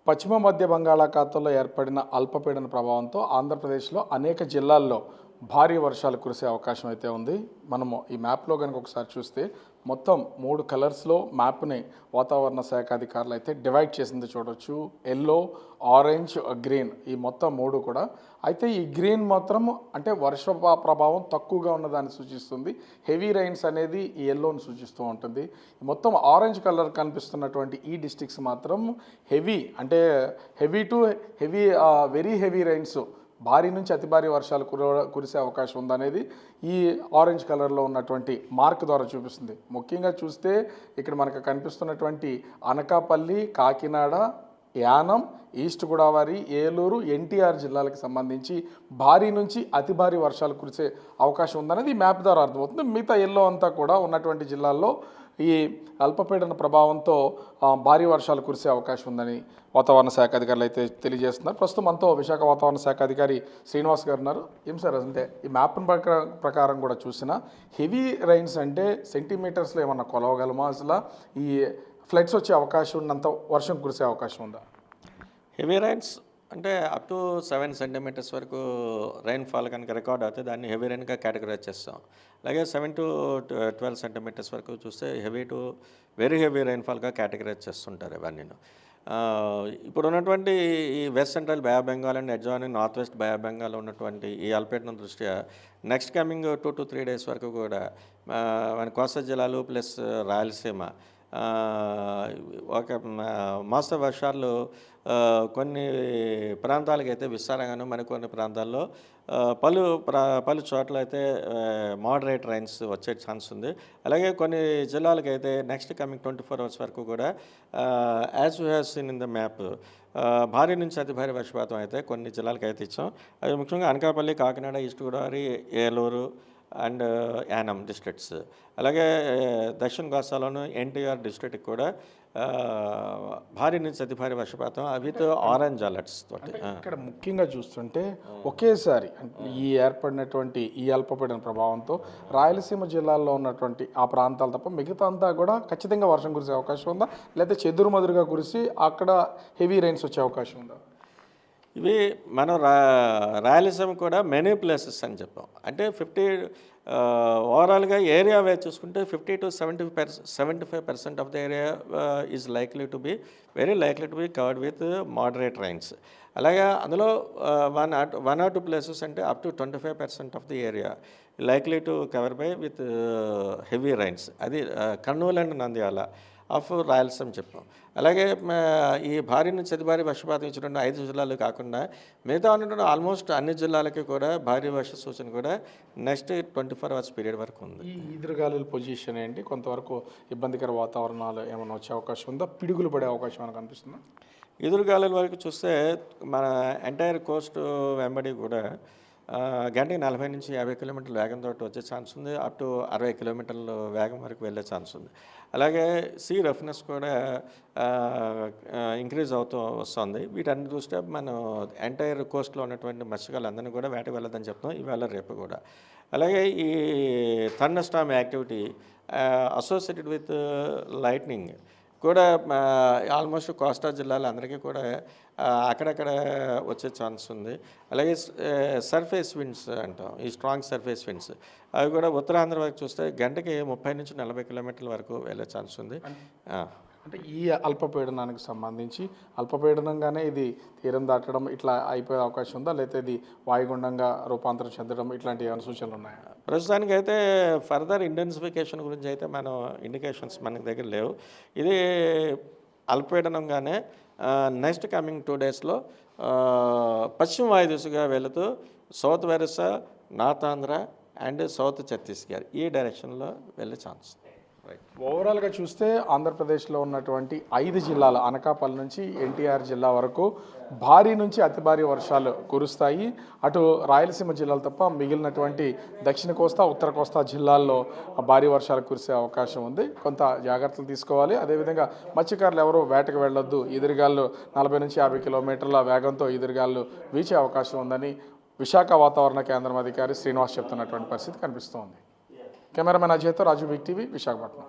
పశ్చిమ మధ్య బంగాళాఖాతంలో ఏర్పడిన అల్పపీడన ప్రభావంతో ఆంధ్రప్రదేశ్లో అనేక జిల్లాల్లో భారీ వర్షాలు కురిసే అవకాశం అయితే ఉంది. మనము ఈ మ్యాప్లో కనుక ఒకసారి చూస్తే మొత్తం 3 కలర్స్లో మ్యాప్ని వాతావరణ శాఖ అధికారులు అయితే డివైడ్ చేసింది చూడవచ్చు. ఎల్లో, ఆరెంజ్, గ్రీన్, ఈ మొత్తం 3 కూడా. అయితే ఈ గ్రీన్ మాత్రం అంటే వర్ష ప్రభావం తక్కువగా ఉన్నదాన్ని సూచిస్తుంది. హెవీ రైన్స్ అనేది ఈ ఎల్లోని సూచిస్తూ ఉంటుంది. మొత్తం ఆరెంజ్ కలర్ కనిపిస్తున్నటువంటి ఈ డిస్ట్రిక్ట్స్ మాత్రం హెవీ అంటే heavy to heavy very heavy rains, భారీ నుంచి అతి భారీ వర్షాలు కురిసే అవకాశం ఉందనేది ఈ ఆరెంజ్ కలర్లో ఉన్నటువంటి మార్క్ ద్వారా చూపిస్తుంది. ముఖ్యంగా చూస్తే ఇక్కడ మనకు కనిపిస్తున్నటువంటి అనకాపల్లి, కాకినాడ, యానం, ఈస్ట్ గోదావరి, ఏలూరు, ఎన్టీఆర్ జిల్లాలకు సంబంధించి భారీ నుంచి అతి భారీ వర్షాలు కురిసే అవకాశం ఉందనేది ఈ మ్యాప్ ద్వారా అర్థమవుతుంది. మిగతా ఎల్లో అంతా కూడా ఉన్నటువంటి జిల్లాల్లో ఈ అల్పపీడన ప్రభావంతో భారీ వర్షాలు కురిసే అవకాశం ఉందని వాతావరణ శాఖ అధికారులు అయితే తెలియజేస్తున్నారు. ప్రస్తుతం మనతో విశాఖ వాతావరణ శాఖ అధికారి శ్రీనివాస్ గారు ఉన్నారు. ఏం సార్, అంటే ఈ మ్యాప్ ప్రకారం కూడా చూసినా హెవీ రైన్స్ అంటే సెంటీమీటర్స్లో ఏమన్నా కొలవగలమా? అసలు ఈ ఫ్లడ్స్ వచ్చే అవకాశం ఉన్నంత వర్షం కురిసే అవకాశం ఉందా? హెవీ రైన్స్ అంటే అప్ టు 7 సెంటీమీటర్స్ వరకు రైన్ఫాల్ కనుక రికార్డ్ అవుతే దాన్ని హెవీ రైన్గా కేటగరైజ్ చేస్తాం. అలాగే 7 to 12 సెంటీమీటర్స్ వరకు చూస్తే హెవీ టు వెరీ హెవీ రైన్ఫాల్గా కేటగరైజ్ చేస్తుంటారు ఇవన్నీ. ఇప్పుడు ఉన్నటువంటి ఈ west central Bay of Bengal and adjoining north west Bay of Bengal ఉన్నటువంటి ఈ అల్పపీడనం దృష్ట్యా నెక్స్ట్ కమింగ్ 2 to 3 డేస్ వరకు కూడా మన కోస్తా జిల్లాలు ప్లస్ రాయలసీమ ఒక మోస్తరు వర్షాలు కొన్ని ప్రాంతాలకైతే విస్తారంగాను, మరికొన్ని ప్రాంతాల్లో పలు చోట్ల అయితే మోడరేట్ రైన్స్ వచ్చే ఛాన్స్ ఉంది. అలాగే కొన్ని జిల్లాలకైతే నెక్స్ట్ కమింగ్ 24 అవర్స్ వరకు కూడా as you have seen in the map భారీ నుంచి అతి భారీ వర్షపాతం అయితే కొన్ని జిల్లాలకు అయితే ఇచ్చాం. అది ముఖ్యంగా Anakapalli, Kakinada, east Godavari, Eluru and Yanam districts. అలాగే దక్షిణ కోస్తాలోను ఎన్టీఆర్ డిస్ట్రిక్ట్ కూడా భారీ నుంచి అతి భారీ వర్షపాతం విత్ ఆరెంజ్ అలర్ట్స్ తోటి. ఇక్కడ ముఖ్యంగా చూస్తుంటే ఒకేసారి ఈ ఏర్పడినటువంటి ఈ అల్పపీడన ప్రభావంతో రాయలసీమ జిల్లాల్లో ఉన్నటువంటి ఆ ప్రాంతాలు తప్ప మిగతా అంతా కూడా ఖచ్చితంగా వర్షం కురిసే అవకాశం ఉందా, లేకపోతే చెదురుమదురుగా కురిసి అక్కడ హెవీ రైన్స్ వచ్చే అవకాశం ఉందా? ఇవి మనం రాయలసీమ కూడా మెనీ ప్లేసెస్ అని చెప్పాం. అంటే ఓవరాల్గా ఏరియా వైజ్ చూసుకుంటే 50 to 75% of the area is likely to be very likely to be covered with moderate rains. అలాగే అందులో 1 or 2 ప్లేసెస్ అంటే up to 25% of the area likely to cover by with heavy rains. అది Kurnool and Nandyal of Rayalaseema చెప్పాం. అలాగే ఈ భారీ నుంచి అతి భారీ వర్షపాతం ఇచ్చినటువంటి 5 జిల్లాలు కాకుండా మిగతా ఉన్నటువంటి ఆల్మోస్ట్ అన్ని జిల్లాలకి కూడా భారీ వర్ష సూచన కూడా నెక్స్ట్ 24 అవర్స్ పీరియడ్ వరకు ఉంది. ఈ ఈదురుగాలుల పొజిషన్ ఏంటి? కొంతవరకు ఇబ్బందికర వాతావరణాలు ఏమైనా వచ్చే అవకాశం ఉందా? పిడుగులు పడే అవకాశం ఏమైనా కనిపిస్తుందా? ఎదురుగాలుల వరకు చూస్తే మన ఎంటైర్ కోస్ట్ వెంబడి కూడా గంటకి 40 నుంచి 50 కిలోమీటర్ల వేగంతో వచ్చే ఛాన్స్ ఉంది. అప్ టు 60 కిలోమీటర్ల వేగం వరకు వెళ్ళే ఛాన్స్ ఉంది. అలాగే సీ రఫ్నెస్ కూడా ఇంక్రీజ్ అవుతూ వస్తుంది. వీటన్ని చూస్తే మనం ఎంటైర్ కోస్ట్లో ఉన్నటువంటి మత్స్యకారులందరినీ కూడా వేటకు వెళ్ళదని చెప్తాం ఈవేళ రేపు కూడా. అలాగే ఈ thunder Storm activity associated with lightning కూడా ఆల్మోస్ట్ కోస్తా జిల్లాలో అందరికీ కూడా అక్కడక్కడ వచ్చే ఛాన్స్ ఉంది. అలాగే సర్ఫేస్ విండ్స్ అంటాం, ఈ స్ట్రాంగ్ సర్ఫేస్ విండ్స్ అవి కూడా ఉత్తరాంధ్ర వరకు చూస్తే గంటకి 30 నుంచి 40 కిలోమీటర్ల వరకు వెళ్ళే ఛాన్స్ ఉంది. అంటే ఈ అల్పపీడనానికి సంబంధించి అల్పపీడనంగానే ఇది తీరం దాటడం ఇట్లా అయిపోయే అవకాశం ఉందా, లేకపోతే ఇది వాయుగుండంగా రూపాంతరం చెందడం ఇట్లాంటి ఏమైనా సూచనలు ఉన్నాయా? ప్రస్తుతానికైతే ఫర్దర్ ఇంటెన్సిఫికేషన్ గురించి అయితే మనం ఇండికేషన్స్ మనకి దగ్గర లేవు. ఇది అల్పపీడనంగానే నెక్స్ట్ కమింగ్ 2 డేస్లో పశ్చిమ వాయు దిశగా వెళుతూ south Orissa, north Andhra and south Chhattisgarh ఈ డైరెక్షన్లో వెళ్ళే ఛాన్స్. ఓవరాల్గా చూస్తే ఆంధ్రప్రదేశ్లో ఉన్నటువంటి 5 జిల్లాలు అనకాపల్లి నుంచి ఎన్టీఆర్ జిల్లా వరకు భారీ నుంచి అతి భారీ వర్షాలు కురుస్తాయి. అటు రాయలసీమ జిల్లాలు తప్ప మిగిలినటువంటి దక్షిణ కోస్తా, ఉత్తర కోస్తా జిల్లాల్లో భారీ వర్షాలు కురిసే అవకాశం ఉంది. కొంత జాగ్రత్తలు తీసుకోవాలి. అదేవిధంగా మత్స్యకారులు ఎవరూ వేటకు వెళ్ళొద్దు. ఎదురుగాళ్ళు 40 నుంచి 50 కిలోమీటర్ల వేగంతో ఎదురుగాళ్ళు వీచే అవకాశం ఉందని విశాఖ వాతావరణ కేంద్రం అధికారి శ్రీనివాస్ చెప్తున్నటువంటి పరిస్థితి కనిపిస్తోంది. కెమెరామెన్ అజయ్తో రాజు, బిగ్ టీవీ, విశాఖపట్నం.